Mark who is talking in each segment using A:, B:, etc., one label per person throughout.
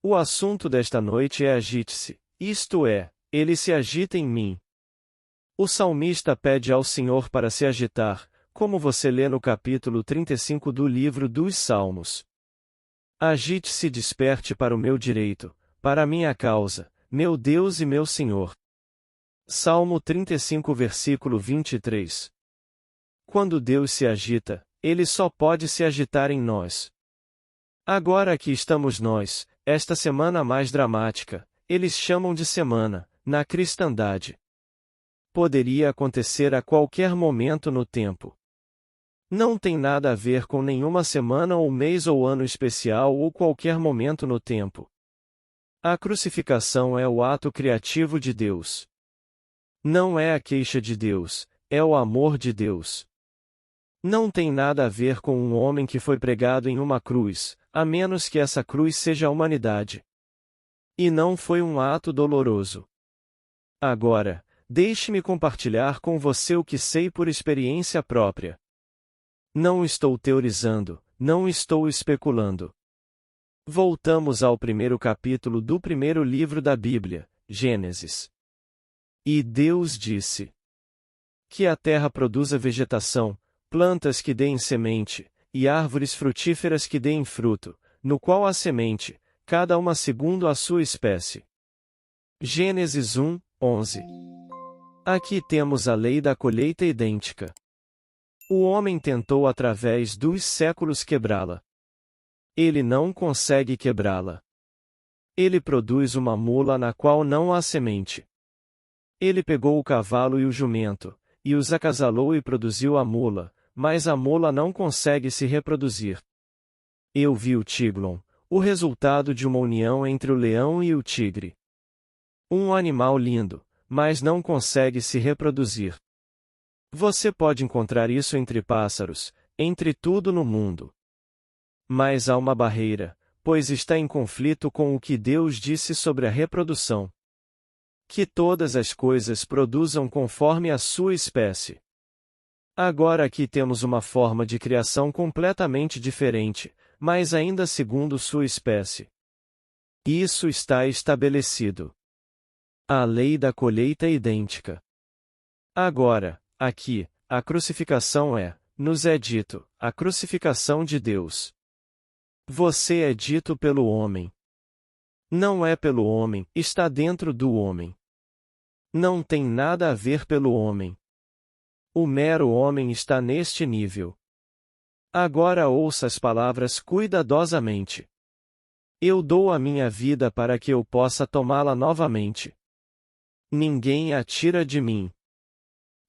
A: O assunto desta noite é agite-se, isto é, ele se agita em mim. O salmista pede ao Senhor para se agitar, como você lê no capítulo 35 do livro dos Salmos. Agite-se e desperte para o meu direito, para a minha causa, meu Deus e meu Senhor. Salmo 35 versículo 23. Quando Deus se agita, Ele só pode se agitar em nós. Agora aqui estamos nós, esta semana mais dramática, eles chamam de semana, na cristandade. Poderia acontecer a qualquer momento no tempo. Não tem nada a ver com nenhuma semana ou mês ou ano especial ou qualquer momento no tempo. A crucificação é o ato criativo de Deus. Não é a queixa de Deus, é o amor de Deus. Não tem nada a ver com um homem que foi pregado em uma cruz, a menos que essa cruz seja a humanidade. E não foi um ato doloroso. Agora, deixe-me compartilhar com você o que sei por experiência própria. Não estou teorizando, não estou especulando. Voltamos ao primeiro capítulo do primeiro livro da Bíblia, Gênesis. E Deus disse: que a terra produza vegetação, plantas que deem semente, e árvores frutíferas que deem fruto, no qual há semente, cada uma segundo a sua espécie. Gênesis 1, 11. Aqui temos a lei da colheita idêntica. O homem tentou através dos séculos quebrá-la. Ele não consegue quebrá-la. Ele produz uma mula na qual não há semente. Ele pegou o cavalo e o jumento, e os acasalou e produziu a mula, mas a mula não consegue se reproduzir. Eu vi o Tiglon, o resultado de uma união entre o leão e o tigre. Um animal lindo, mas não consegue se reproduzir. Você pode encontrar isso entre pássaros, entre tudo no mundo. Mas há uma barreira, pois está em conflito com o que Deus disse sobre a reprodução. Que todas as coisas produzam conforme a sua espécie. Agora aqui temos uma forma de criação completamente diferente, mas ainda segundo sua espécie. Isso está estabelecido. A lei da colheita é idêntica. Agora, aqui, a crucificação nos é dito, a crucificação de Deus. Você é dito pelo homem. Não é pelo homem, está dentro do homem. Não tem nada a ver pelo homem. O mero homem está neste nível. Agora ouça as palavras cuidadosamente. Eu dou a minha vida para que eu possa tomá-la novamente. Ninguém a tira de mim.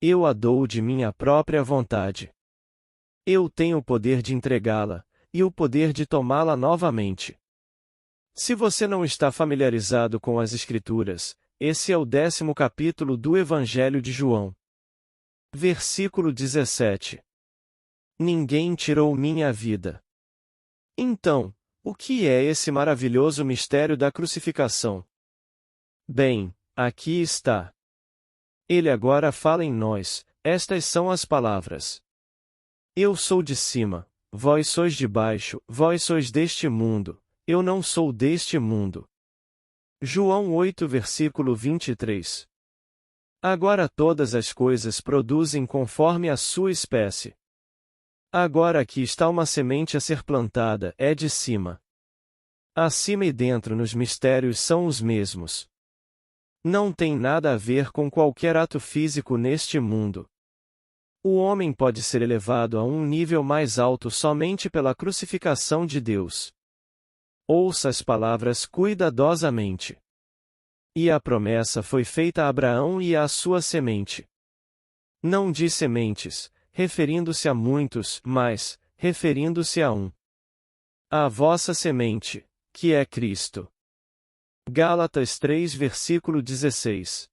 A: Eu a dou de minha própria vontade. Eu tenho o poder de entregá-la, e o poder de tomá-la novamente. Se você não está familiarizado com as Escrituras, esse é o 10º capítulo do Evangelho de João. Versículo 17. Ninguém tirou minha vida. Então, o que é esse maravilhoso mistério da crucificação? Bem, aqui está. Ele agora fala em nós, estas são as palavras. Eu sou de cima, vós sois de baixo, vós sois deste mundo, eu não sou deste mundo. João 8 versículo 23. Agora todas as coisas produzem conforme a sua espécie. Agora aqui está uma semente a ser plantada, é de cima. Acima e dentro nos mistérios são os mesmos. Não tem nada a ver com qualquer ato físico neste mundo. O homem pode ser elevado a um nível mais alto somente pela crucificação de Deus. Ouça as palavras cuidadosamente. E a promessa foi feita a Abraão e à sua semente. Não diz sementes, referindo-se a muitos, mas, referindo-se a um. A vossa semente, que é Cristo. Gálatas 3 versículo 16.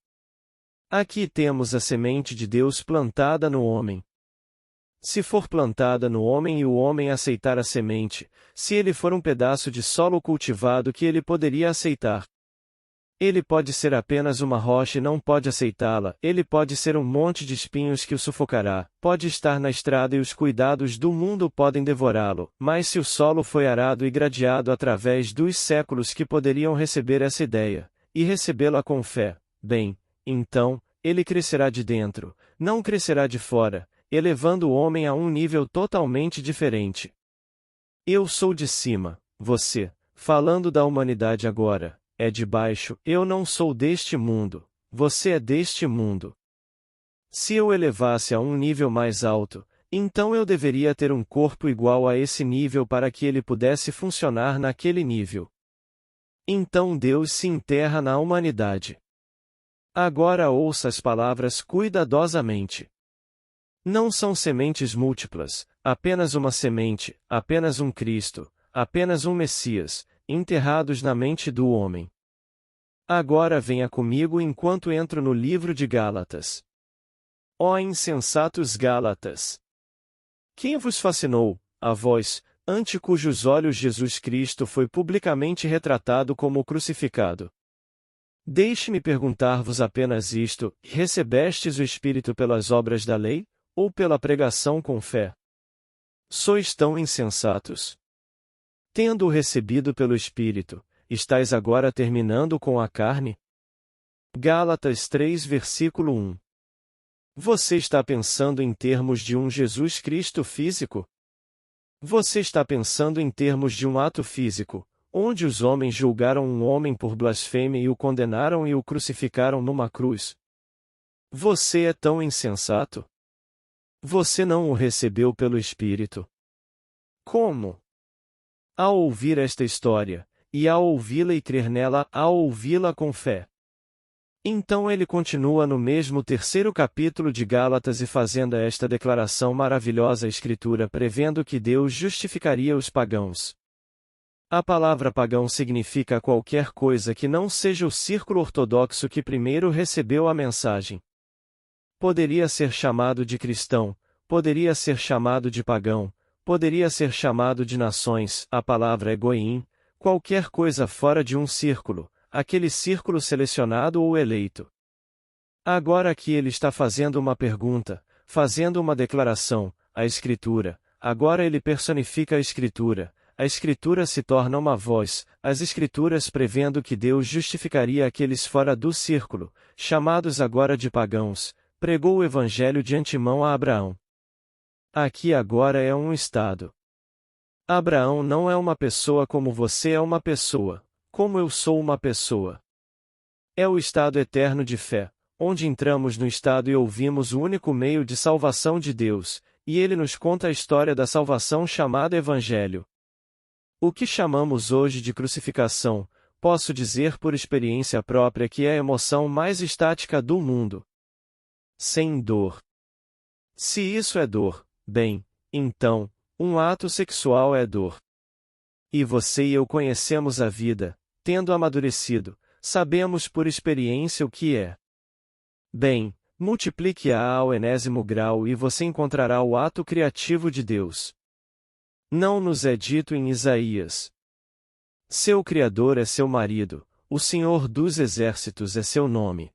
A: Aqui temos a semente de Deus plantada no homem. Se for plantada no homem e o homem aceitar a semente, se ele for um pedaço de solo cultivado que ele poderia aceitar. Ele pode ser apenas uma rocha e não pode aceitá-la, ele pode ser um monte de espinhos que o sufocará, pode estar na estrada e os cuidados do mundo podem devorá-lo, mas se o solo foi arado e gradeado através dos séculos que poderiam receber essa ideia, e recebê-la com fé, bem, então, ele crescerá de dentro, não crescerá de fora, elevando o homem a um nível totalmente diferente. Eu sou de cima, você, falando da humanidade agora, é de baixo, eu não sou deste mundo, você é deste mundo. Se eu elevasse a um nível mais alto, então eu deveria ter um corpo igual a esse nível para que ele pudesse funcionar naquele nível. Então Deus se enterra na humanidade. Agora ouça as palavras cuidadosamente. Não são sementes múltiplas, apenas uma semente, apenas um Cristo, apenas um Messias, enterrados na mente do homem. Agora venha comigo enquanto entro no livro de Gálatas. Ó insensatos Gálatas! Quem vos fascinou, a vós, ante cujos olhos Jesus Cristo foi publicamente retratado como crucificado? Deixe-me perguntar-vos apenas isto: recebestes o Espírito pelas obras da lei, ou pela pregação com fé? Sois tão insensatos. Tendo-o recebido pelo Espírito, estáis agora terminando com a carne? Gálatas 3 versículo 1. Você está pensando em termos de um Jesus Cristo físico? Você está pensando em termos de um ato físico, onde os homens julgaram um homem por blasfêmia e o condenaram e o crucificaram numa cruz? Você é tão insensato? Você não o recebeu pelo Espírito? Como? Ao ouvir esta história, e ao ouvi-la e crer nela, ao ouvi-la com fé. Então ele continua no mesmo 3º capítulo de Gálatas e fazendo esta declaração maravilhosa a Escritura prevendo que Deus justificaria os pagãos. A palavra pagão significa qualquer coisa que não seja o círculo ortodoxo que primeiro recebeu a mensagem. Poderia ser chamado de cristão, poderia ser chamado de pagão, poderia ser chamado de nações, a palavra é goim, qualquer coisa fora de um círculo, aquele círculo selecionado ou eleito. Agora aqui ele está fazendo uma pergunta, fazendo uma declaração, a Escritura, agora ele personifica a Escritura se torna uma voz, as Escrituras prevendo que Deus justificaria aqueles fora do círculo, chamados agora de pagãos, pregou o Evangelho de antemão a Abraão. Aqui agora é um estado. Abraão não é uma pessoa como você é uma pessoa, como eu sou uma pessoa. É o estado eterno de fé, onde entramos no estado e ouvimos o único meio de salvação de Deus, e ele nos conta a história da salvação chamada Evangelho. O que chamamos hoje de crucificação, posso dizer por experiência própria que é a emoção mais estática do mundo. Sem dor. Se isso é dor, bem, então, um ato sexual é dor. E você e eu conhecemos a vida, tendo amadurecido, sabemos por experiência o que é. Bem, multiplique-a ao enésimo grau e você encontrará o ato criativo de Deus. Não nos é dito em Isaías. Seu Criador é seu marido, o Senhor dos Exércitos é seu nome.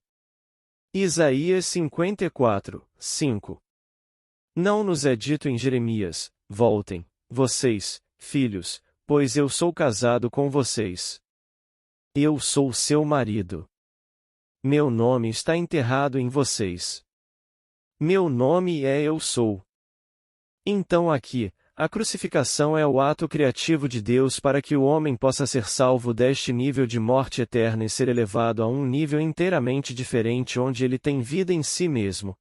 A: Isaías 54, 5. Não nos é dito em Jeremias: voltem, vocês, filhos, pois eu sou casado com vocês. Eu sou seu marido. Meu nome está enterrado em vocês. Meu nome é Eu Sou. Então aqui, a crucificação é o ato criativo de Deus para que o homem possa ser salvo deste nível de morte eterna e ser elevado a um nível inteiramente diferente onde ele tem vida em si mesmo.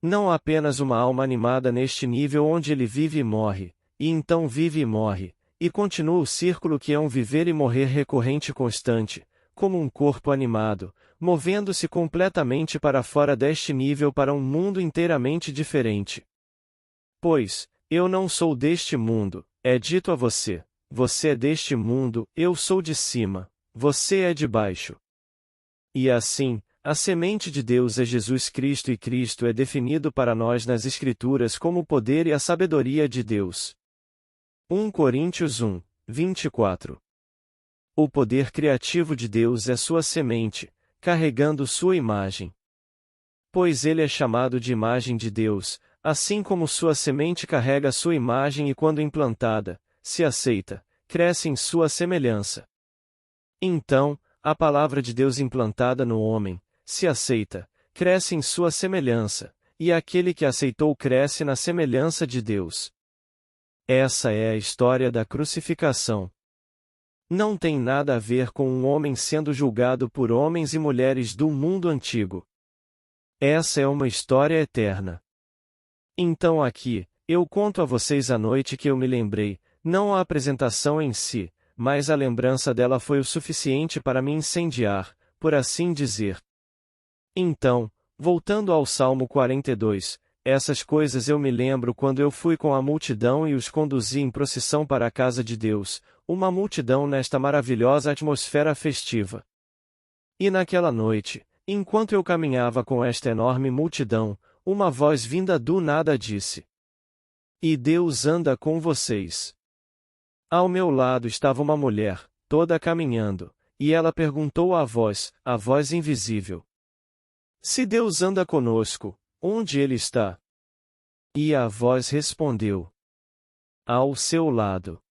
A: Não apenas uma alma animada neste nível onde ele vive e morre, e então vive e morre, e continua o círculo que é um viver e morrer recorrente e constante, como um corpo animado, movendo-se completamente para fora deste nível para um mundo inteiramente diferente. Pois, eu não sou deste mundo, é dito a você, você é deste mundo, eu sou de cima, você é de baixo. E assim, a semente de Deus é Jesus Cristo e Cristo é definido para nós nas Escrituras como o poder e a sabedoria de Deus. 1 Coríntios 1, 24. O poder criativo de Deus é sua semente, carregando sua imagem. Pois ele é chamado de imagem de Deus, assim como sua semente carrega sua imagem e quando implantada, se aceita, cresce em sua semelhança. Então, a palavra de Deus implantada no homem, se aceita, cresce em sua semelhança, e aquele que aceitou cresce na semelhança de Deus. Essa é a história da crucificação. Não tem nada a ver com um homem sendo julgado por homens e mulheres do mundo antigo. Essa é uma história eterna. Então aqui, eu conto a vocês a noite que eu me lembrei, não a apresentação em si, mas a lembrança dela foi o suficiente para me incendiar, por assim dizer. Então, voltando ao Salmo 42, essas coisas eu me lembro quando eu fui com a multidão e os conduzi em procissão para a casa de Deus, uma multidão nesta maravilhosa atmosfera festiva. E naquela noite, enquanto eu caminhava com esta enorme multidão, uma voz vinda do nada disse: "E Deus anda com vocês." Ao meu lado estava uma mulher, toda caminhando, e ela perguntou à voz, a voz invisível: "Se Deus anda conosco, onde Ele está?" E a voz respondeu: "Ao seu lado."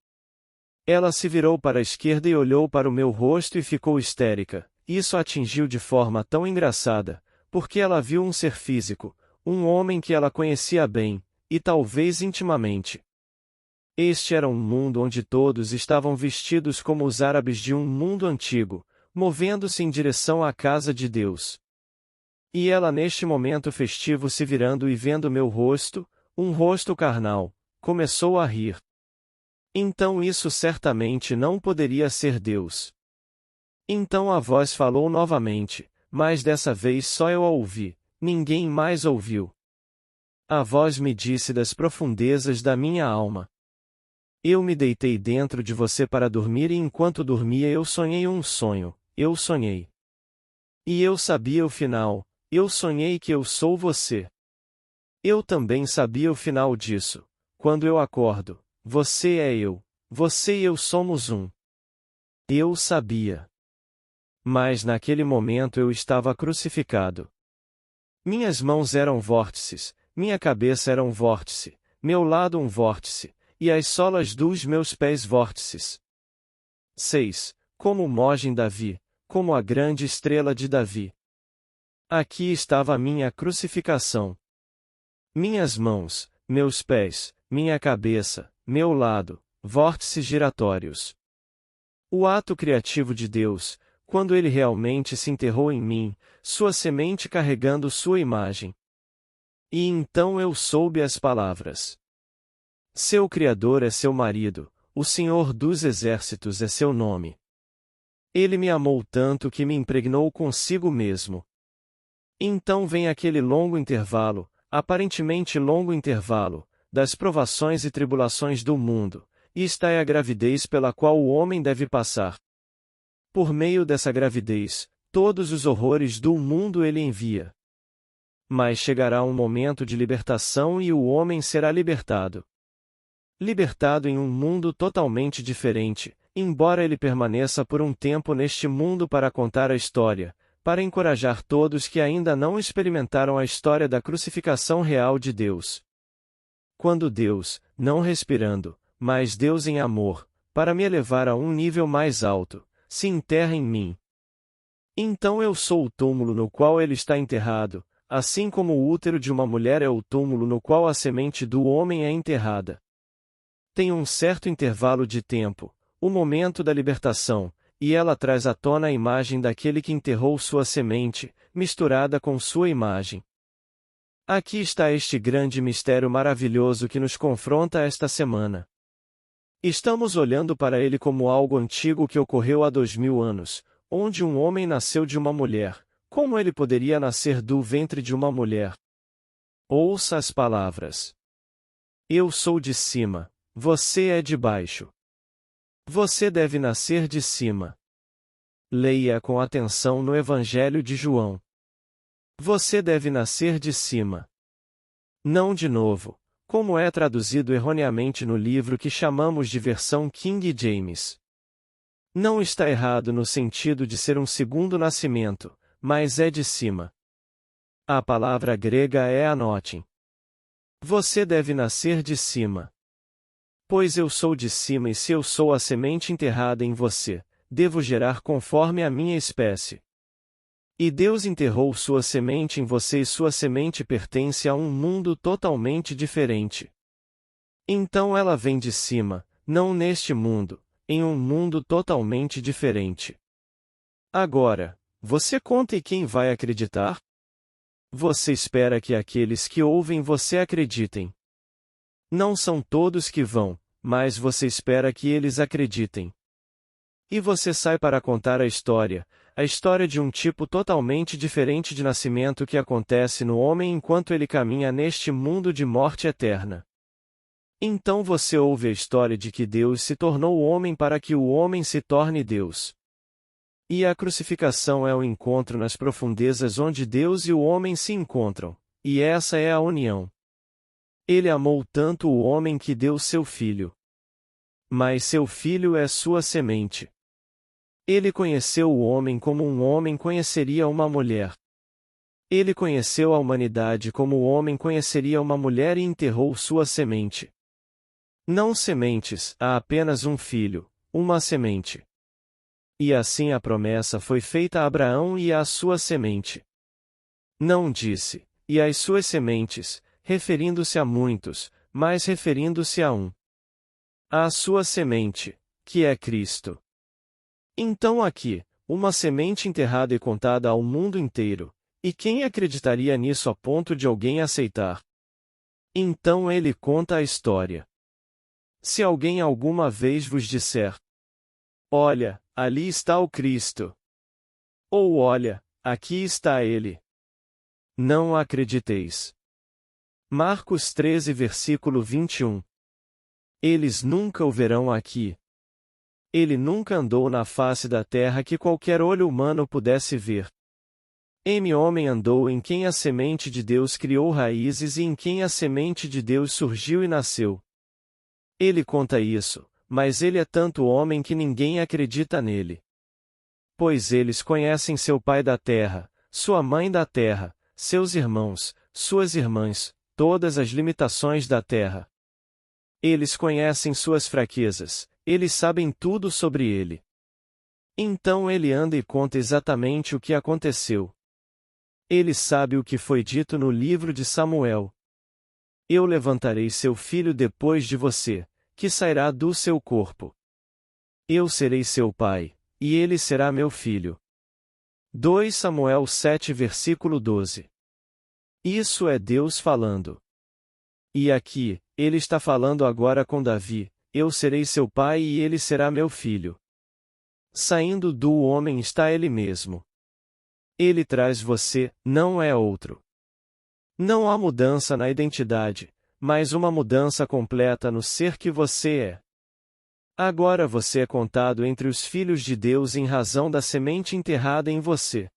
A: Ela se virou para a esquerda e olhou para o meu rosto e ficou histérica. Isso a atingiu de forma tão engraçada, porque ela viu um ser físico, um homem que ela conhecia bem, e talvez intimamente. Este era um mundo onde todos estavam vestidos como os árabes de um mundo antigo, movendo-se em direção à casa de Deus. E ela neste momento festivo se virando e vendo meu rosto, um rosto carnal, começou a rir. Então isso certamente não poderia ser Deus. Então a voz falou novamente, mas dessa vez só eu a ouvi, ninguém mais ouviu. A voz me disse das profundezas da minha alma: "Eu me deitei dentro de você para dormir e enquanto dormia eu sonhei um sonho, eu sonhei. E eu sabia o final, eu sonhei que eu sou você. Eu também sabia o final disso. Quando eu acordo, você é eu, você e eu somos um." Eu sabia. Mas naquele momento eu estava crucificado. Minhas mãos eram vórtices, minha cabeça era um vórtice, meu lado um vórtice, e as solas dos meus pés vórtices. 6. Como o Mogem Davi, como a grande estrela de Davi. Aqui estava a minha crucificação. Minhas mãos, meus pés, minha cabeça, meu lado, vórtices giratórios. O ato criativo de Deus, quando ele realmente se enterrou em mim, sua semente carregando sua imagem. E então eu soube as palavras. Seu Criador é seu marido, o Senhor dos Exércitos é seu nome. Ele me amou tanto que me impregnou consigo mesmo. Então vem aquele longo intervalo, aparentemente longo intervalo, das provações e tribulações do mundo, e esta é a gravidez pela qual o homem deve passar. Por meio dessa gravidez, todos os horrores do mundo ele envia. Mas chegará um momento de libertação e o homem será libertado. Libertado em um mundo totalmente diferente, embora ele permaneça por um tempo neste mundo para contar a história, para encorajar todos que ainda não experimentaram a história da crucificação real de Deus. Quando Deus, não respirando, mas Deus em amor, para me elevar a um nível mais alto, se enterra em mim. Então eu sou o túmulo no qual ele está enterrado, assim como o útero de uma mulher é o túmulo no qual a semente do homem é enterrada. Tem um certo intervalo de tempo, o momento da libertação, e ela traz à tona a imagem daquele que enterrou sua semente, misturada com sua imagem. Aqui está este grande mistério maravilhoso que nos confronta esta semana. Estamos olhando para ele como algo antigo que ocorreu há 2000 anos, onde um homem nasceu de uma mulher. Como ele poderia nascer do ventre de uma mulher? Ouça as palavras. Eu sou de cima, você é de baixo. Você deve nascer de cima. Leia com atenção no Evangelho de João. Você deve nascer de cima. Não de novo, como é traduzido erroneamente no livro que chamamos de versão King James. Não está errado no sentido de ser um segundo nascimento, mas é de cima. A palavra grega é anotin. Você deve nascer de cima. Pois eu sou de cima e se eu sou a semente enterrada em você, devo gerar conforme a minha espécie. E Deus enterrou sua semente em você e sua semente pertence a um mundo totalmente diferente. Então ela vem de cima, não neste mundo, em um mundo totalmente diferente. Agora, você conta e quem vai acreditar? Você espera que aqueles que ouvem você acreditem. Não são todos que vão, mas você espera que eles acreditem. E você sai para contar a história de um tipo totalmente diferente de nascimento que acontece no homem enquanto ele caminha neste mundo de morte eterna. Então você ouve a história de que Deus se tornou homem para que o homem se torne Deus. E a crucificação é o encontro nas profundezas onde Deus e o homem se encontram, e essa é a união. Ele amou tanto o homem que deu seu filho. Mas seu filho é sua semente. Ele conheceu o homem como um homem conheceria uma mulher. Ele conheceu a humanidade como o homem conheceria uma mulher e enterrou sua semente. Não sementes, há apenas um filho, uma semente. E assim a promessa foi feita a Abraão e à sua semente. Não disse, e às suas sementes, referindo-se a muitos, mas referindo-se a um. À sua semente, que é Cristo. Então aqui, uma semente enterrada e contada ao mundo inteiro, e quem acreditaria nisso a ponto de alguém aceitar? Então ele conta a história. Se alguém alguma vez vos disser: olha, ali está o Cristo. Ou olha, aqui está ele. Não acrediteis. Marcos 13 versículo 21. Eles nunca o verão aqui. Ele nunca andou na face da terra que qualquer olho humano pudesse ver. Homem andou em quem a semente de Deus criou raízes e em quem a semente de Deus surgiu e nasceu. Ele conta isso, mas ele é tanto homem que ninguém acredita nele. Pois eles conhecem seu pai da terra, sua mãe da terra, seus irmãos, suas irmãs, todas as limitações da terra. Eles conhecem suas fraquezas, eles sabem tudo sobre ele. Então ele anda e conta exatamente o que aconteceu. Ele sabe o que foi dito no livro de Samuel. Eu levantarei seu filho depois de você, que sairá do seu corpo. Eu serei seu pai, e ele será meu filho. 2 Samuel 7 versículo 12. Isso é Deus falando. E aqui, ele está falando agora com Davi: eu serei seu pai e ele será meu filho. Saindo do homem está ele mesmo. Ele traz você, não é outro. Não há mudança na identidade, mas uma mudança completa no ser que você é. Agora você é contado entre os filhos de Deus em razão da semente enterrada em você.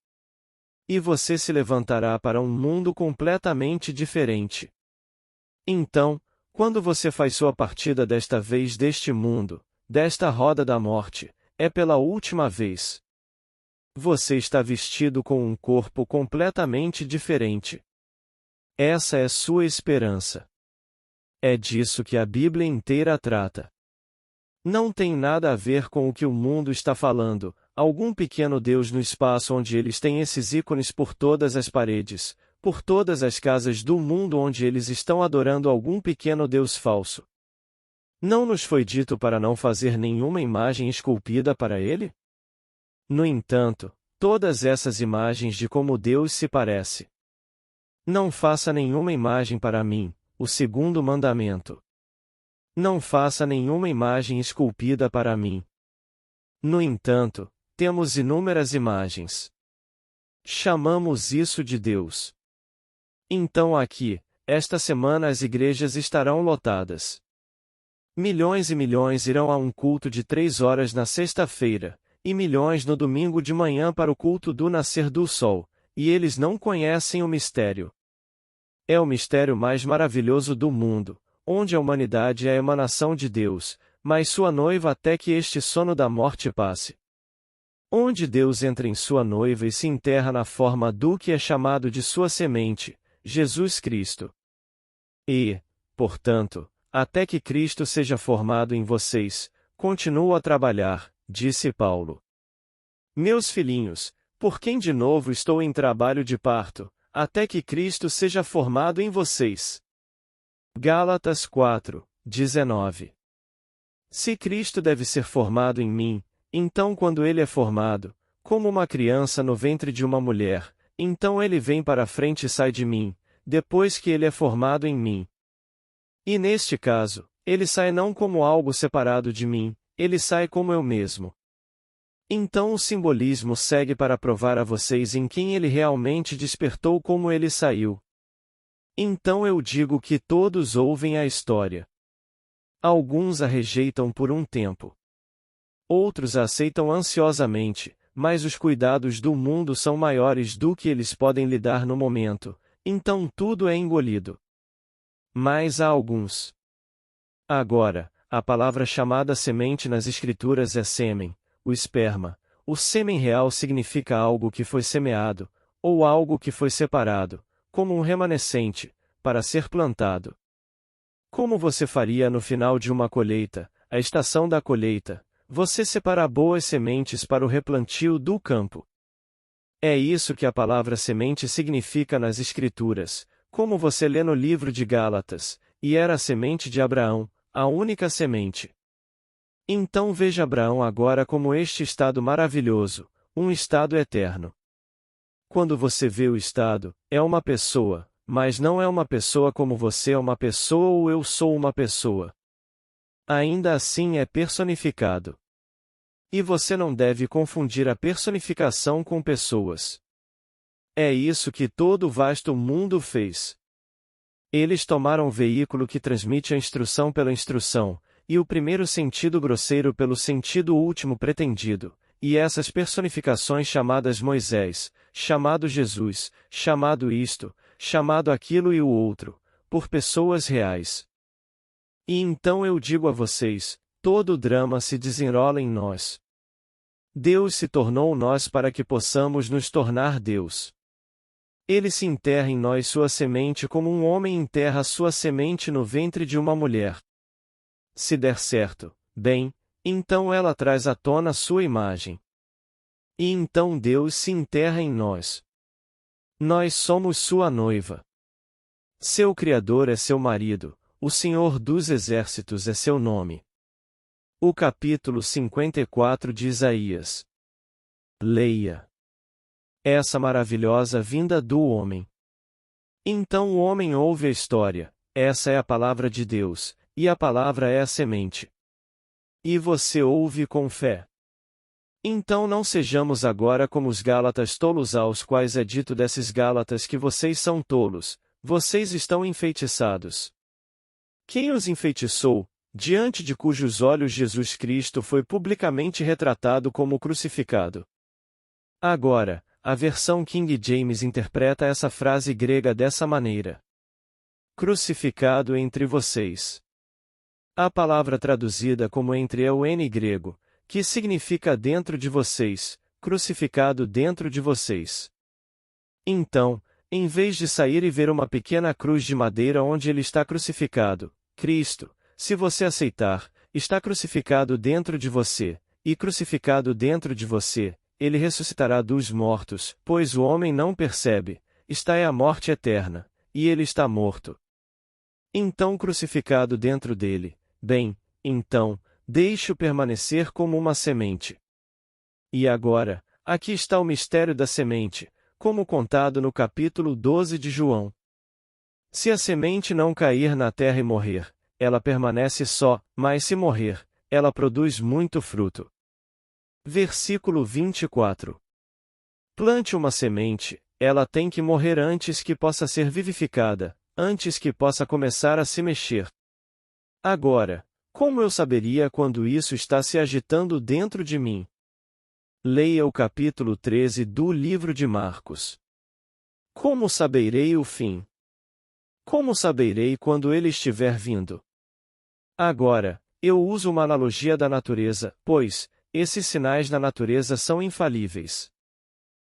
A: E você se levantará para um mundo completamente diferente. Então, quando você faz sua partida desta vez deste mundo, desta roda da morte, é pela última vez. Você está vestido com um corpo completamente diferente. Essa é sua esperança. É disso que a Bíblia inteira trata. Não tem nada a ver com o que o mundo está falando, algum pequeno Deus no espaço onde eles têm esses ícones por todas as paredes, por todas as casas do mundo onde eles estão adorando algum pequeno Deus falso. Não nos foi dito para não fazer nenhuma imagem esculpida para ele? No entanto, todas essas imagens de como Deus se parece. Não faça nenhuma imagem para mim, o segundo mandamento. Não faça nenhuma imagem esculpida para mim. No entanto, temos inúmeras imagens. Chamamos isso de Deus. Então aqui, esta semana as igrejas estarão lotadas. Milhões e milhões irão a um culto de 3 horas na sexta-feira, e milhões no domingo de manhã para o culto do nascer do sol, e eles não conhecem o mistério. É o mistério mais maravilhoso do mundo, onde a humanidade é a emanação de Deus, mas sua noiva até que este sono da morte passe. Onde Deus entra em sua noiva e se enterra na forma do que é chamado de sua semente, Jesus Cristo. E, portanto, até que Cristo seja formado em vocês, continuo a trabalhar, disse Paulo. Meus filhinhos, por quem de novo estou em trabalho de parto, até que Cristo seja formado em vocês. Gálatas 4, 19. Se Cristo deve ser formado em mim, então quando ele é formado, como uma criança no ventre de uma mulher, então ele vem para a frente e sai de mim, depois que ele é formado em mim. E neste caso, ele sai não como algo separado de mim, ele sai como eu mesmo. Então o simbolismo segue para provar a vocês em quem ele realmente despertou como ele saiu. Então eu digo que todos ouvem a história. Alguns a rejeitam por um tempo. Outros a aceitam ansiosamente, mas os cuidados do mundo são maiores do que eles podem lidar no momento, então tudo é engolido. Mas há alguns. Agora, a palavra chamada semente nas Escrituras é sêmen, o esperma. O sêmen real significa algo que foi semeado, ou algo que foi separado, como um remanescente, para ser plantado. Como você faria no final de uma colheita, a estação da colheita, você separa boas sementes para o replantio do campo. É isso que a palavra semente significa nas Escrituras, como você lê no livro de Gálatas, e era a semente de Abraão, a única semente. Então veja Abraão agora como este estado maravilhoso, um estado eterno. Quando você vê o estado, é uma pessoa, mas não é uma pessoa como você é uma pessoa ou eu sou uma pessoa. Ainda assim é personificado. E você não deve confundir a personificação com pessoas. É isso que todo o vasto mundo fez. Eles tomaram o veículo que transmite a instrução pela instrução, e o primeiro sentido grosseiro pelo sentido último pretendido, e essas personificações chamadas Moisés, chamado Jesus, chamado isto, chamado aquilo e o outro, por pessoas reais. E então eu digo a vocês, todo o drama se desenrola em nós. Deus se tornou nós para que possamos nos tornar Deus. Ele se enterra em nós sua semente como um homem enterra sua semente no ventre de uma mulher. Se der certo, bem, então ela traz à tona sua imagem. E então Deus se enterra em nós. Nós somos sua noiva. Seu Criador é seu marido, o Senhor dos Exércitos é seu nome. O capítulo 54 de Isaías. Leia. Essa maravilhosa vinda do homem. Então o homem ouve a história, essa é a palavra de Deus, e a palavra é a semente. E você ouve com fé. Então não sejamos agora como os Gálatas tolos aos quais é dito desses Gálatas que vocês são tolos, vocês estão enfeitiçados. Quem os enfeitiçou, diante de cujos olhos Jesus Cristo foi publicamente retratado como crucificado? Agora, a versão King James interpreta essa frase grega dessa maneira: crucificado entre vocês. A palavra traduzida como entre é o N grego, que significa dentro de vocês, crucificado dentro de vocês. Então, em vez de sair e ver uma pequena cruz de madeira onde ele está crucificado, Cristo, se você aceitar, está crucificado dentro de você, e crucificado dentro de você, ele ressuscitará dos mortos, pois o homem não percebe, está é a morte eterna, e ele está morto. Então crucificado dentro dele, bem, então, deixe-o permanecer como uma semente. E agora, aqui está o mistério da semente, como contado no capítulo 12 de João. Se a semente não cair na terra e morrer, ela permanece só, mas se morrer, ela produz muito fruto. Versículo 24. Plante uma semente, ela tem que morrer antes que possa ser vivificada, antes que possa começar a se mexer. Agora, como eu saberia quando isso está se agitando dentro de mim? Leia o capítulo 13 do livro de Marcos. Como saberei o fim? Como saberei quando ele estiver vindo? Agora, Eu uso uma analogia da natureza, pois, esses sinais na natureza são infalíveis.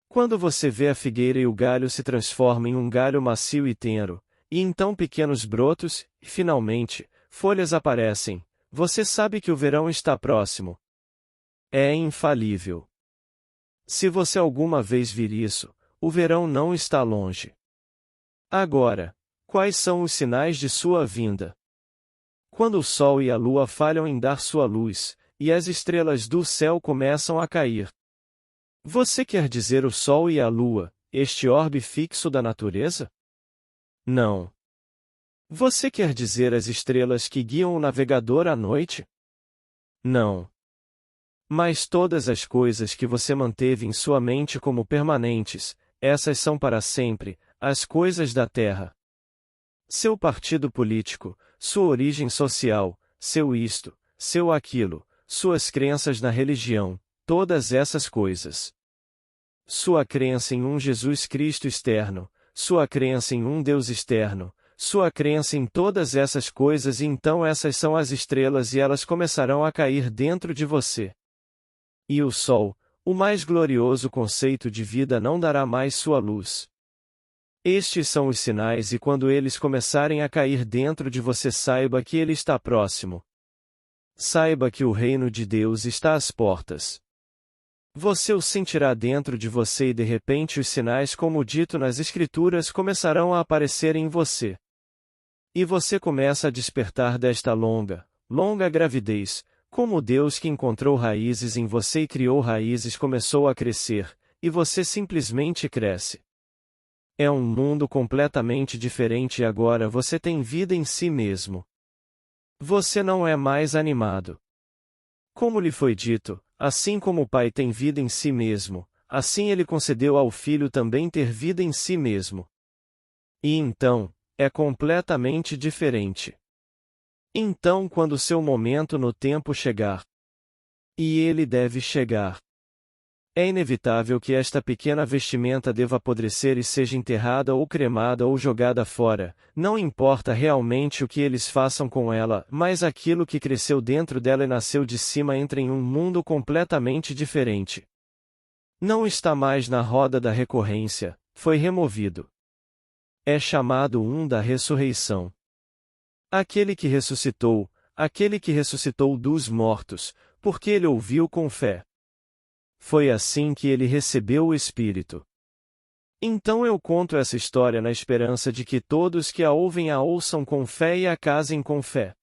A: Quando você vê a figueira e o galho se transforma em um galho macio e tenro, e então pequenos brotos, e finalmente, folhas aparecem, você sabe que o verão está próximo. É infalível. Se você alguma vez vir isso, o verão não está longe. Agora, quais são os sinais de sua vinda? Quando o sol e a lua falham em dar sua luz, e as estrelas do céu começam a cair. Você quer dizer o sol e a lua, este orbe fixo da natureza? Não. Você quer dizer as estrelas que guiam o navegador à noite? Não. Mas todas as coisas que você manteve em sua mente como permanentes, essas são para sempre, as coisas da terra. Seu partido político, sua origem social, seu isto, seu aquilo, suas crenças na religião, todas essas coisas. Sua crença em um Jesus Cristo externo, sua crença em um Deus externo, sua crença em todas essas coisas e então essas são as estrelas e elas começarão a cair dentro de você. E o sol, o mais glorioso conceito de vida não dará mais sua luz. Estes são os sinais e quando eles começarem a cair dentro de você saiba que ele está próximo. Saiba que o reino de Deus está às portas. Você o sentirá dentro de você e de repente os sinais como dito nas Escrituras começarão a aparecer em você. E você começa a despertar desta longa, longa gravidez, como Deus que encontrou raízes em você e criou raízes começou a crescer, e você simplesmente cresce. É um mundo completamente diferente e agora você tem vida em si mesmo. Você não é mais animado. Como lhe foi dito, assim como o Pai tem vida em si mesmo, assim ele concedeu ao Filho também ter vida em si mesmo. E então, é completamente diferente. Então, quando seu momento no tempo chegar, e ele deve chegar, é inevitável que esta pequena vestimenta deva apodrecer e seja enterrada ou cremada ou jogada fora, não importa realmente o que eles façam com ela, mas aquilo que cresceu dentro dela e nasceu de cima entra em um mundo completamente diferente. Não está mais na roda da recorrência, foi removido. É chamado da ressurreição. Aquele que ressuscitou dos mortos, porque ele ouviu com fé. Foi assim que ele recebeu o Espírito. Então eu conto essa história na esperança de que todos que a ouvem a ouçam com fé e a casem com fé.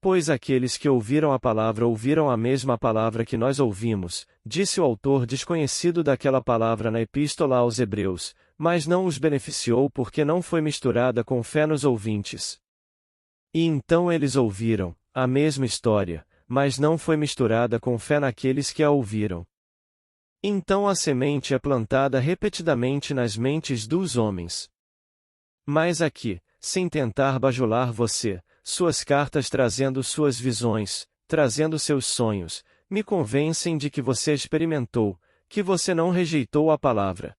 A: Pois aqueles que ouviram a palavra ouviram a mesma palavra que nós ouvimos, disse o autor desconhecido daquela palavra na Epístola aos Hebreus, mas não os beneficiou porque não foi misturada com fé nos ouvintes. E então eles ouviram a mesma história, mas não foi misturada com fé naqueles que a ouviram. Então a semente é plantada repetidamente nas mentes dos homens. Mas aqui, sem tentar bajular você, suas cartas trazendo suas visões, trazendo seus sonhos, me convencem de que você experimentou, que você não rejeitou a palavra.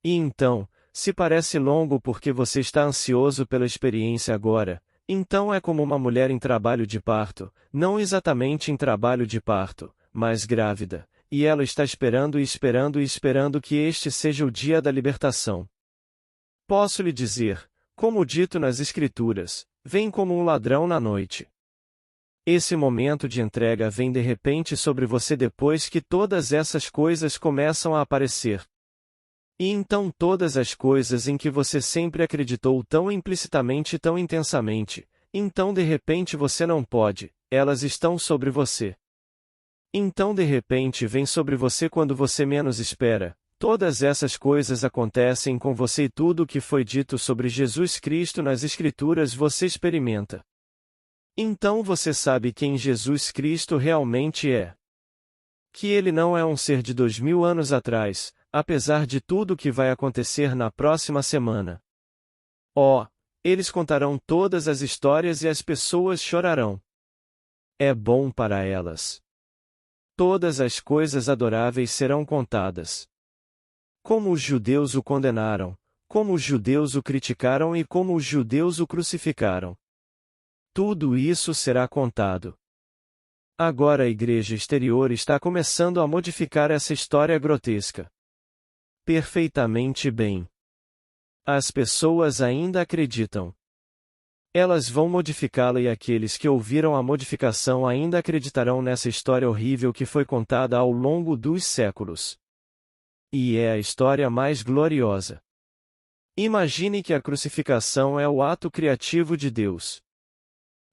A: E então, se parece longo porque você está ansioso pela experiência agora, então é como uma mulher em trabalho de parto, não exatamente em trabalho de parto, mas grávida. E ela está esperando e esperando e esperando que este seja o dia da libertação. Posso lhe dizer, como dito nas Escrituras, vem como um ladrão na noite. Esse momento de entrega vem de repente sobre você depois que todas essas coisas começam a aparecer. E então todas as coisas em que você sempre acreditou tão implicitamente e tão intensamente, então de repente você não pode, elas estão sobre você. Então de repente vem sobre você quando você menos espera, todas essas coisas acontecem com você e tudo o que foi dito sobre Jesus Cristo nas Escrituras você experimenta. Então você sabe quem Jesus Cristo realmente é. Que ele não é um ser de 2000 anos atrás, apesar de tudo o que vai acontecer na próxima semana. Oh, eles contarão todas as histórias e as pessoas chorarão. É bom para elas. Todas as coisas adoráveis serão contadas. Como os judeus o condenaram, como os judeus o criticaram e como os judeus o crucificaram. Tudo isso será contado. Agora a igreja exterior está começando a modificar essa história grotesca. Perfeitamente bem. As pessoas ainda acreditam. Elas vão modificá-la e aqueles que ouviram a modificação ainda acreditarão nessa história horrível que foi contada ao longo dos séculos. E é a história mais gloriosa. Imagine que a crucificação é o ato criativo de Deus.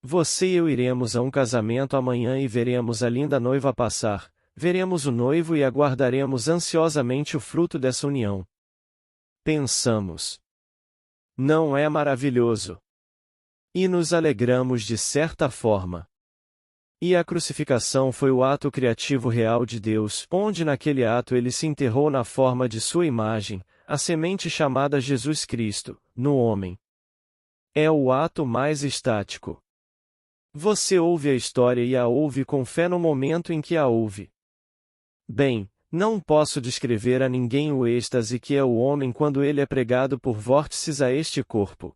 A: Você e eu iremos a um casamento amanhã e veremos a linda noiva passar, veremos o noivo e aguardaremos ansiosamente o fruto dessa união. Pensamos. Não é maravilhoso? E nos alegramos de certa forma. E a crucificação foi o ato criativo real de Deus, onde naquele ato ele se enterrou na forma de sua imagem, a semente chamada Jesus Cristo, no homem. É o ato mais estático. Você ouve a história e a ouve com fé no momento em que a ouve. Bem, não posso descrever a ninguém o êxtase que é o homem quando ele é pregado por vórtices a este corpo.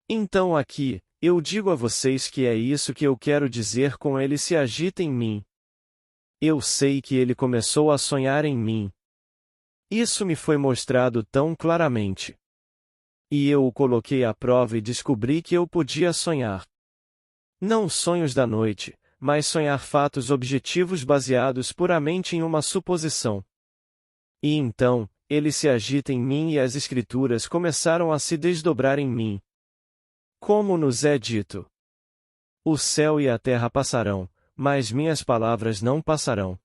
A: Então aqui, eu digo a vocês que é isso que eu quero dizer com ele se agita em mim. Eu sei que ele começou a sonhar em mim. Isso me foi mostrado tão claramente. E eu o coloquei à prova e descobri que eu podia sonhar. Não sonhos da noite, mas sonhar fatos objetivos baseados puramente em uma suposição. E então, ele se agita em mim e as escrituras começaram a se desdobrar em mim. Como nos é dito: o céu e a terra passarão, mas minhas palavras não passarão.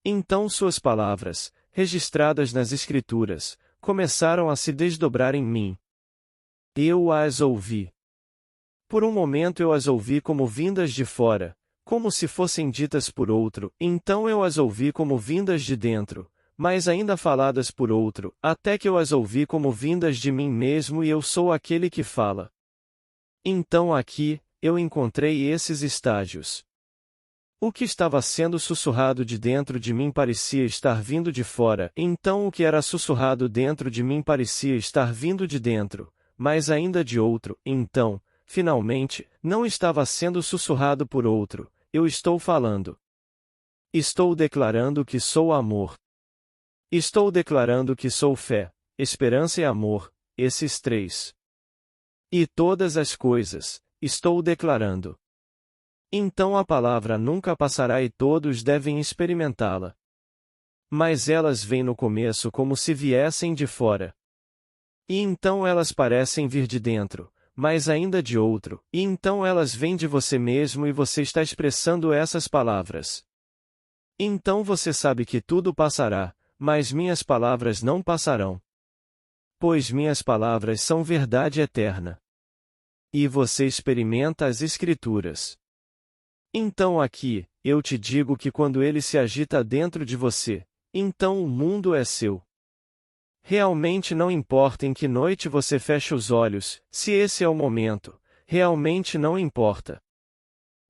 A: Então suas palavras, registradas nas escrituras, começaram a se desdobrar em mim. Eu as ouvi. Por um momento eu as ouvi como vindas de fora, como se fossem ditas por outro, então eu as ouvi como vindas de dentro, mas ainda faladas por outro, até que eu as ouvi como vindas de mim mesmo e eu sou aquele que fala. Então aqui, eu encontrei esses estágios. O que estava sendo sussurrado de dentro de mim parecia estar vindo de fora, então o que era sussurrado dentro de mim parecia estar vindo de dentro, mas ainda de outro, então, finalmente, não estava sendo sussurrado por outro, eu estou falando. Estou declarando que sou amor. Estou declarando que sou fé, esperança e amor, esses três. E todas as coisas, estou declarando. Então a palavra nunca passará e todos devem experimentá-la. Mas elas vêm no começo como se viessem de fora. E então elas parecem vir de dentro, mas ainda de outro, e então elas vêm de você mesmo e você está expressando essas palavras. Então você sabe que tudo passará, mas minhas palavras não passarão. Pois minhas palavras são verdade eterna. E você experimenta as Escrituras. Então aqui, eu te digo que quando ele se agita dentro de você, então o mundo é seu. Realmente não importa em que noite você fecha os olhos, se esse é o momento, realmente não importa.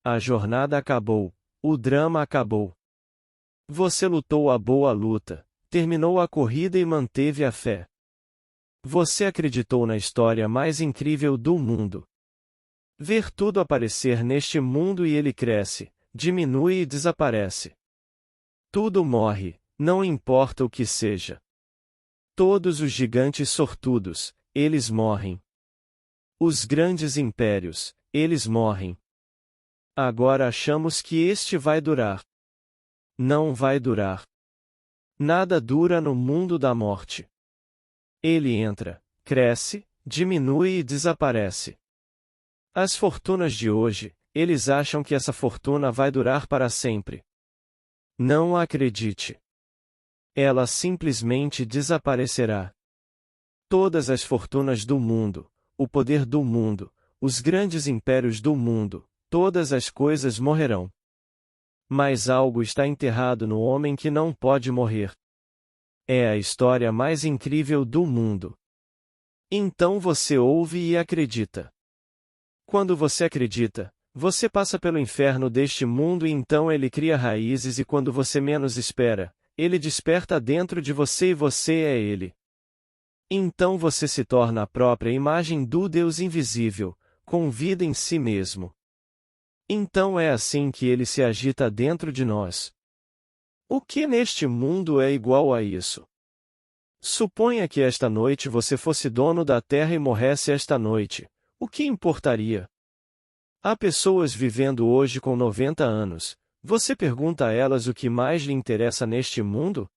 A: A jornada acabou, o drama acabou. Você lutou a boa luta, terminou a corrida e manteve a fé. Você acreditou na história mais incrível do mundo. Ver tudo aparecer neste mundo e ele cresce, diminui e desaparece. Tudo morre, não importa o que seja. Todos os gigantes sortudos, eles morrem. Os grandes impérios, eles morrem. Agora achamos que este vai durar. Não vai durar. Nada dura no mundo da morte. Ele entra, cresce, diminui e desaparece. As fortunas de hoje, eles acham que essa fortuna vai durar para sempre. Não acredite. Ela simplesmente desaparecerá. Todas as fortunas do mundo, o poder do mundo, os grandes impérios do mundo, todas as coisas morrerão. Mas algo está enterrado no homem que não pode morrer. É a história mais incrível do mundo. Então você ouve e acredita. Quando você acredita, você passa pelo inferno deste mundo e então ele cria raízes e quando você menos espera, ele desperta dentro de você e você é ele. Então você se torna a própria imagem do Deus invisível, com vida em si mesmo. Então é assim que ele se agita dentro de nós. O que neste mundo é igual a isso? Suponha que esta noite você fosse dono da terra e morresse esta noite. O que importaria? Há pessoas vivendo hoje com 90 anos. Você pergunta a elas o que mais lhe interessa neste mundo?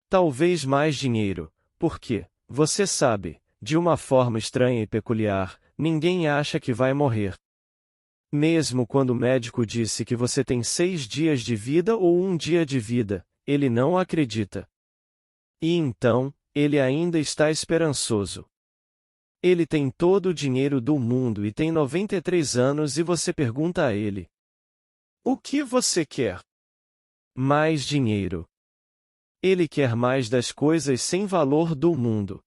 A: Talvez mais dinheiro, porque, você sabe, de uma forma estranha e peculiar, ninguém acha que vai morrer. Mesmo quando o médico disse que você tem 6 dias de vida ou 1 dia de vida, ele não acredita. E então, ele ainda está esperançoso. Ele tem todo o dinheiro do mundo e tem 93 anos e você pergunta a ele: o que você quer? Mais dinheiro. Ele quer mais das coisas sem valor do mundo.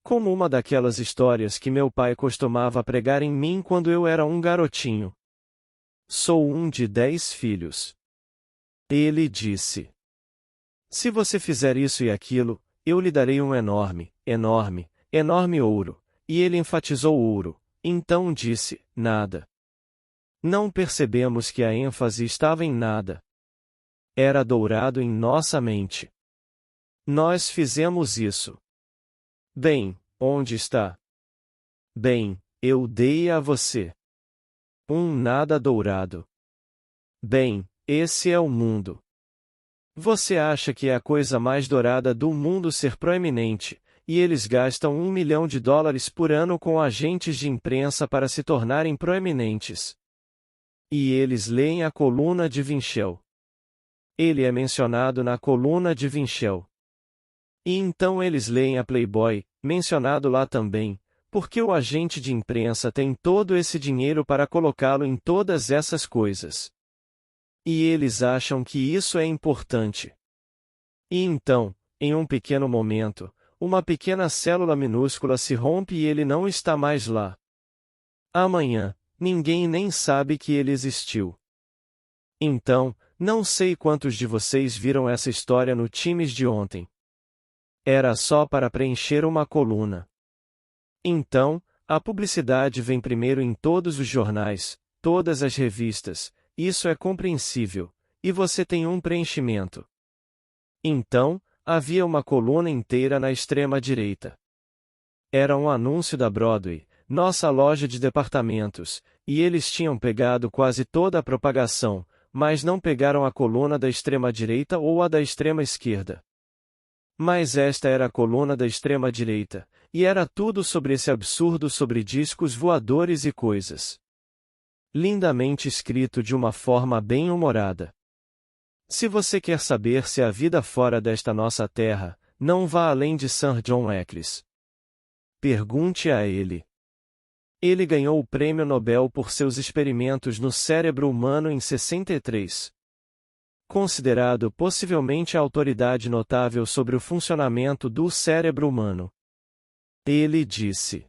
A: Como uma daquelas histórias que meu pai costumava pregar em mim quando eu era um garotinho. Sou um de 10 filhos. Ele disse: se você fizer isso e aquilo, eu lhe darei um enorme, enorme, enorme ouro. E ele enfatizou ouro. Então disse: nada. Não percebemos que a ênfase estava em nada. Era dourado em nossa mente. Nós fizemos isso. Bem, onde está? Bem, eu dei a você. Um nada dourado. Bem, esse é o mundo. Você acha que é a coisa mais dourada do mundo ser proeminente, e eles gastam $1 milhão por ano com agentes de imprensa para se tornarem proeminentes. E eles leem a coluna de Winchell. Ele é mencionado na coluna de Winchell. E então eles leem a Playboy, mencionado lá também, porque o agente de imprensa tem todo esse dinheiro para colocá-lo em todas essas coisas. E eles acham que isso é importante. E então, em um pequeno momento, uma pequena célula minúscula se rompe e ele não está mais lá. Amanhã, ninguém nem sabe que ele existiu. Então, não sei quantos de vocês viram essa história no Times de ontem. Era só para preencher uma coluna. Então, a publicidade vem primeiro em todos os jornais, todas as revistas, isso é compreensível, e você tem um preenchimento. Então, havia uma coluna inteira na extrema direita. Era um anúncio da Broadway, nossa loja de departamentos, e eles tinham pegado quase toda a propagação, mas não pegaram a coluna da extrema direita ou a da extrema esquerda. Mas esta era a coluna da extrema direita, e era tudo sobre esse absurdo sobre discos voadores e coisas. Lindamente escrito de uma forma bem humorada. Se você quer saber se há vida fora desta nossa terra, não vá além de Sir John Eccles. Pergunte a ele. Ele ganhou o Prêmio Nobel por seus experimentos no cérebro humano em 63. Considerado possivelmente a autoridade notável sobre o funcionamento do cérebro humano. Ele disse: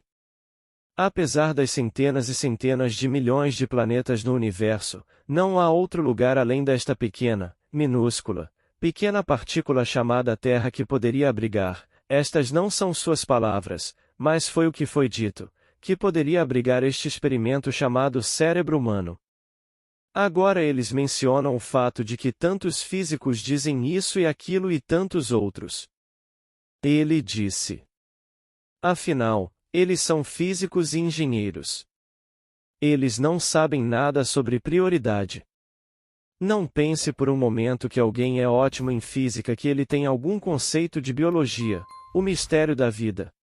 A: apesar das centenas e centenas de milhões de planetas no universo, não há outro lugar além desta pequena, minúscula, pequena partícula chamada Terra que poderia abrigar, estas não são suas palavras, mas foi o que foi dito, que poderia abrigar este experimento chamado cérebro humano. Agora eles mencionam o fato de que tantos físicos dizem isso e aquilo e tantos outros. Ele disse. Afinal, eles são físicos e engenheiros. Eles não sabem nada sobre prioridade. Não pense por um momento que alguém é ótimo em física que ele tem algum conceito de biologia, o mistério da vida.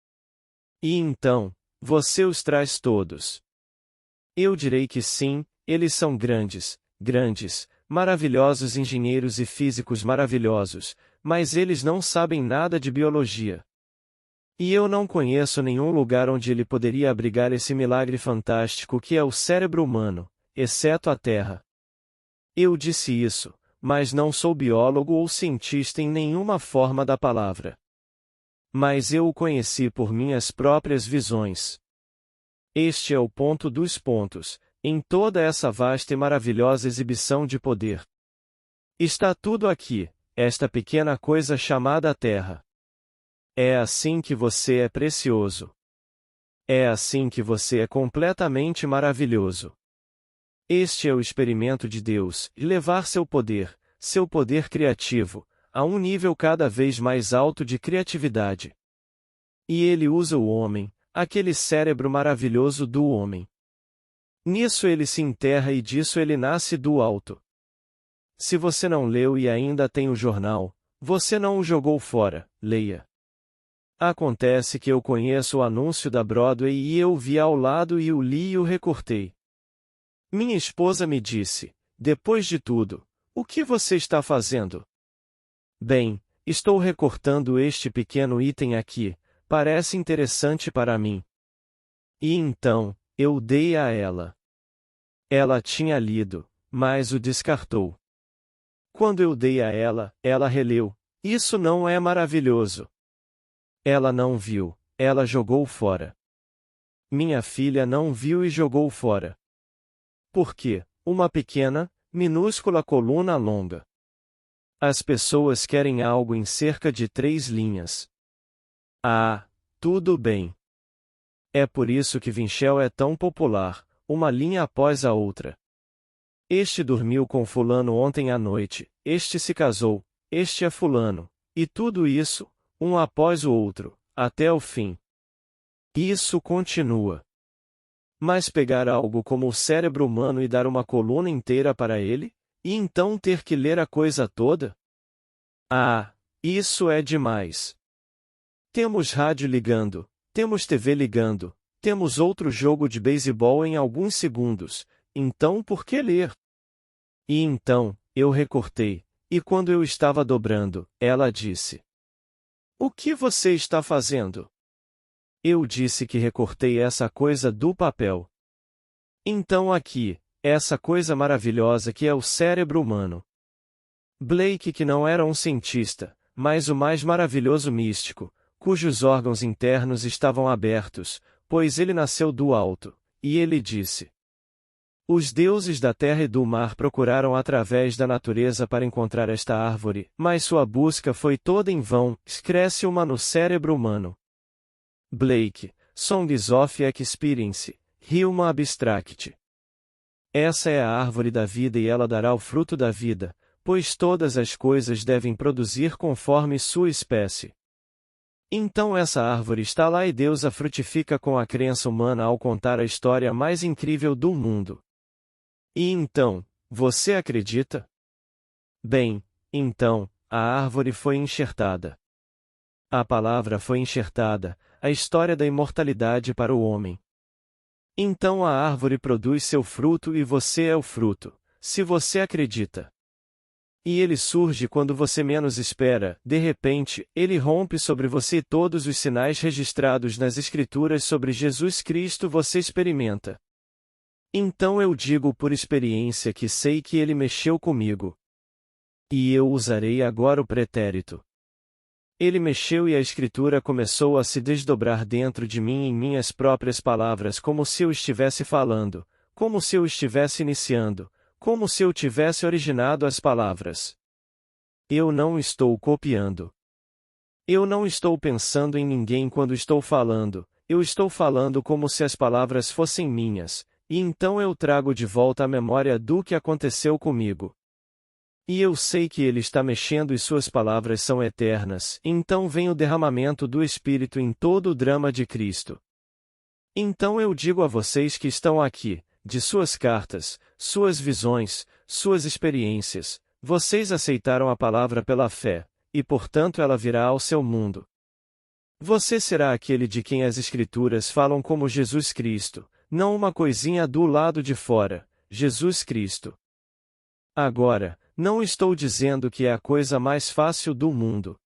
A: E então, você os traz todos. Eu direi que sim, eles são grandes, maravilhosos engenheiros e físicos maravilhosos, mas eles não sabem nada de biologia. E eu não conheço nenhum lugar onde ele poderia abrigar esse milagre fantástico que é o cérebro humano, exceto a Terra. Eu disse isso, mas não sou biólogo ou cientista em nenhuma forma da palavra. Mas eu o conheci por minhas próprias visões. Este é o ponto dos pontos, em toda essa vasta e maravilhosa exibição de poder. Está tudo aqui, esta pequena coisa chamada Terra. É assim que você é precioso. É assim que você é completamente maravilhoso. Este é o experimento de Deus, e levar seu poder criativo, a um nível cada vez mais alto de criatividade. E ele usa o homem, aquele cérebro maravilhoso do homem. Nisso ele se enterra e disso ele nasce do alto. Se você não leu e ainda tem o jornal, você não o jogou fora, leia. Acontece que eu conheço o anúncio da Broadway e eu vi ao lado e o li e o recortei. Minha esposa me disse, depois de tudo, o que você está fazendo? Bem, estou recortando este pequeno item aqui, parece interessante para mim. E então, eu dei a ela. Ela tinha lido, mas o descartou. Quando eu dei a ela, ela releu. Isso não é maravilhoso. Ela não viu, ela jogou fora. Minha filha não viu e jogou fora. Por quê? Uma pequena, minúscula coluna longa. As pessoas querem algo em cerca de 3 linhas. Ah, tudo bem. É por isso que Winchell é tão popular, uma linha após a outra. Este dormiu com fulano ontem à noite, este se casou, este é fulano, e tudo isso, um após o outro, até o fim. Isso continua. Mas pegar algo como o cérebro humano e dar uma coluna inteira para ele, e então ter que ler a coisa toda? Ah, isso é demais. Temos rádio ligando, temos TV ligando, temos outro jogo de beisebol em alguns segundos, então por que ler? E então, eu recortei, e quando eu estava dobrando, ela disse: O que você está fazendo? Eu disse que recortei essa coisa do papel. Então aqui, essa coisa maravilhosa que é o cérebro humano. Blake que não era um cientista, mas o mais maravilhoso místico, cujos órgãos internos estavam abertos, pois ele nasceu do alto, e ele disse: Os deuses da terra e do mar procuraram através da natureza para encontrar esta árvore, mas sua busca foi toda em vão, cresce uma no cérebro humano. Blake, Songs of Experience, Human Abstract. Essa é a árvore da vida e ela dará o fruto da vida, pois todas as coisas devem produzir conforme sua espécie. Então essa árvore está lá e Deus a frutifica com a crença humana ao contar a história mais incrível do mundo. E então, você acredita? Bem, então, a árvore foi enxertada. A palavra foi enxertada, a história da imortalidade para o homem. Então a árvore produz seu fruto e você é o fruto, se você acredita. E ele surge quando você menos espera, de repente, ele rompe sobre você todos os sinais registrados nas Escrituras sobre Jesus Cristo você experimenta. Então eu digo por experiência que sei que ele mexeu comigo. E eu usarei agora o pretérito. Ele mexeu e a Escritura começou a se desdobrar dentro de mim em minhas próprias palavras como se eu estivesse falando, como se eu estivesse iniciando, como se eu tivesse originado as palavras. Eu não estou copiando. Eu não estou pensando em ninguém quando estou falando, eu estou falando como se as palavras fossem minhas, e então eu trago de volta a memória do que aconteceu comigo. E eu sei que ele está mexendo e suas palavras são eternas, então vem o derramamento do Espírito em todo o drama de Cristo. Então eu digo a vocês que estão aqui, de suas cartas, suas visões, suas experiências, vocês aceitaram a palavra pela fé, e portanto ela virá ao seu mundo. Você será aquele de quem as Escrituras falam como Jesus Cristo, não uma coisinha do lado de fora, Jesus Cristo. Agora, não estou dizendo que é a coisa mais fácil do mundo.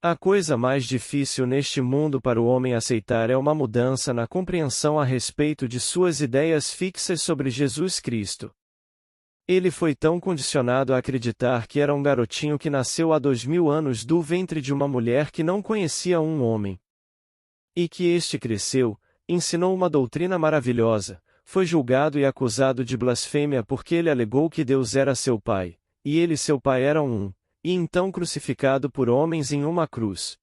A: A coisa mais difícil neste mundo para o homem aceitar é uma mudança na compreensão a respeito de suas ideias fixas sobre Jesus Cristo. Ele foi tão condicionado a acreditar que era um garotinho que nasceu há 2000 anos do ventre de uma mulher que não conhecia um homem. E que este cresceu, ensinou uma doutrina maravilhosa, foi julgado e acusado de blasfêmia porque ele alegou que Deus era seu pai, e ele e seu pai eram um, e então crucificado por homens em uma cruz.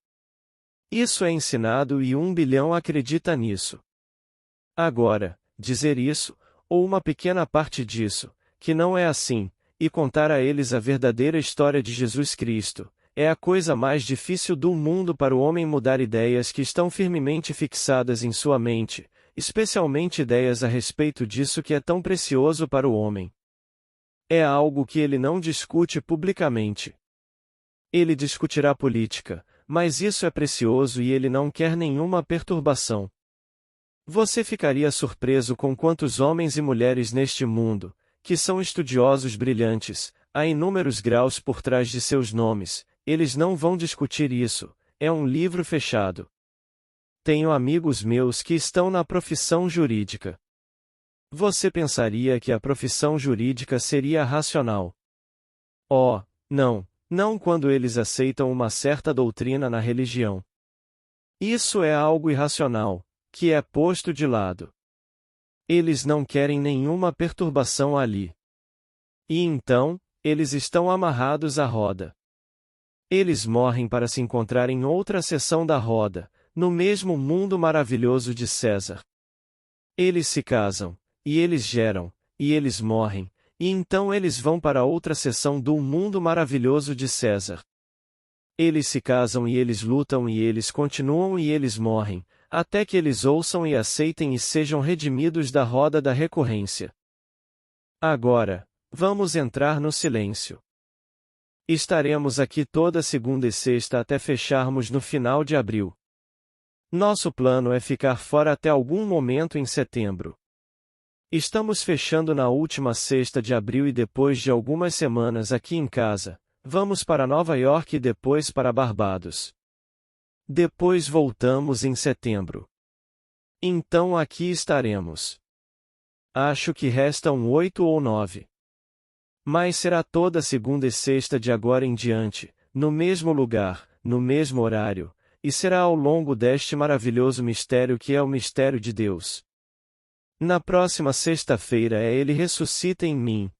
A: Isso é ensinado e 1 bilhão acredita nisso. Agora, dizer isso, ou uma pequena parte disso, que não é assim, e contar a eles a verdadeira história de Jesus Cristo, é a coisa mais difícil do mundo para o homem mudar ideias que estão firmemente fixadas em sua mente, especialmente ideias a respeito disso que é tão precioso para o homem. É algo que ele não discute publicamente. Ele discutirá política, mas isso é precioso e ele não quer nenhuma perturbação. Você ficaria surpreso com quantos homens e mulheres neste mundo, que são estudiosos brilhantes, há inúmeros graus por trás de seus nomes, eles não vão discutir isso, é um livro fechado. Tenho amigos meus que estão na profissão jurídica. Você pensaria que a profissão jurídica seria racional? Oh, não quando eles aceitam uma certa doutrina na religião. Isso é algo irracional, que é posto de lado. Eles não querem nenhuma perturbação ali. E então, eles estão amarrados à roda. Eles morrem para se encontrar em outra seção da roda, no mesmo mundo maravilhoso de César. Eles se casam, e eles geram, e eles morrem, e então eles vão para outra seção do mundo maravilhoso de César. Eles se casam e eles lutam e eles continuam e eles morrem, até que eles ouçam e aceitem e sejam redimidos da roda da recorrência. Agora, vamos entrar no silêncio. Estaremos aqui toda segunda e sexta até fecharmos no final de abril. Nosso plano é ficar fora até algum momento em setembro. Estamos fechando na última sexta de abril e depois de algumas semanas aqui em casa, vamos para Nova York e depois para Barbados. Depois voltamos em setembro. Então aqui estaremos. Acho que restam 8 ou 9. Mas será toda segunda e sexta de agora em diante, no mesmo lugar, no mesmo horário, e será ao longo deste maravilhoso mistério que é o mistério de Deus. Na próxima sexta-feira Ele ressuscita em mim.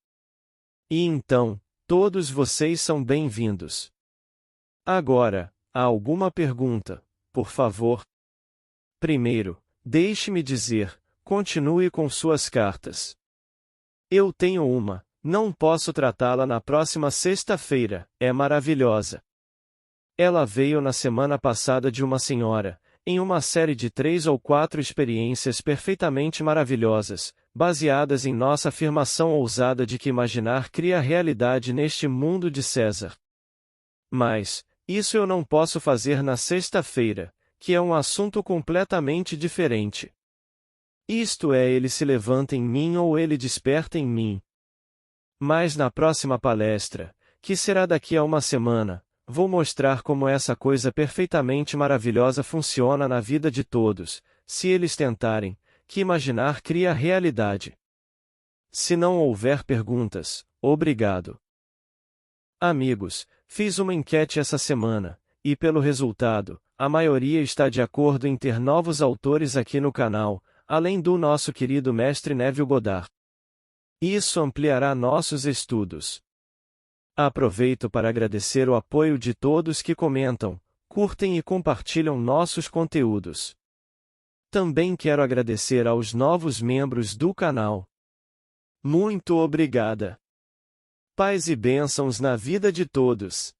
A: E então, todos vocês são bem-vindos. Agora, há alguma pergunta, por favor? Primeiro, deixe-me dizer, continue com suas cartas. Eu tenho uma, não posso tratá-la na próxima sexta-feira, é maravilhosa. Ela veio na semana passada de uma senhora, em uma série de 3 ou 4 experiências perfeitamente maravilhosas, baseadas em nossa afirmação ousada de que imaginar cria realidade neste mundo de César. Mas, isso eu não posso fazer na sexta-feira, que é um assunto completamente diferente. Isto é, ele se levanta em mim ou ele desperta em mim. Mas na próxima palestra, que será daqui a uma semana, vou mostrar como essa coisa perfeitamente maravilhosa funciona na vida de todos, se eles tentarem, que imaginar cria realidade. Se não houver perguntas, obrigado. Amigos, fiz uma enquete essa semana, e pelo resultado, a maioria está de acordo em ter novos autores aqui no canal, além do nosso querido mestre Neville Goddard. Isso ampliará nossos estudos. Aproveito para agradecer o apoio de todos que comentam, curtem e compartilham nossos conteúdos. Também quero agradecer aos novos membros do canal. Muito obrigada. Paz e bênçãos na vida de todos.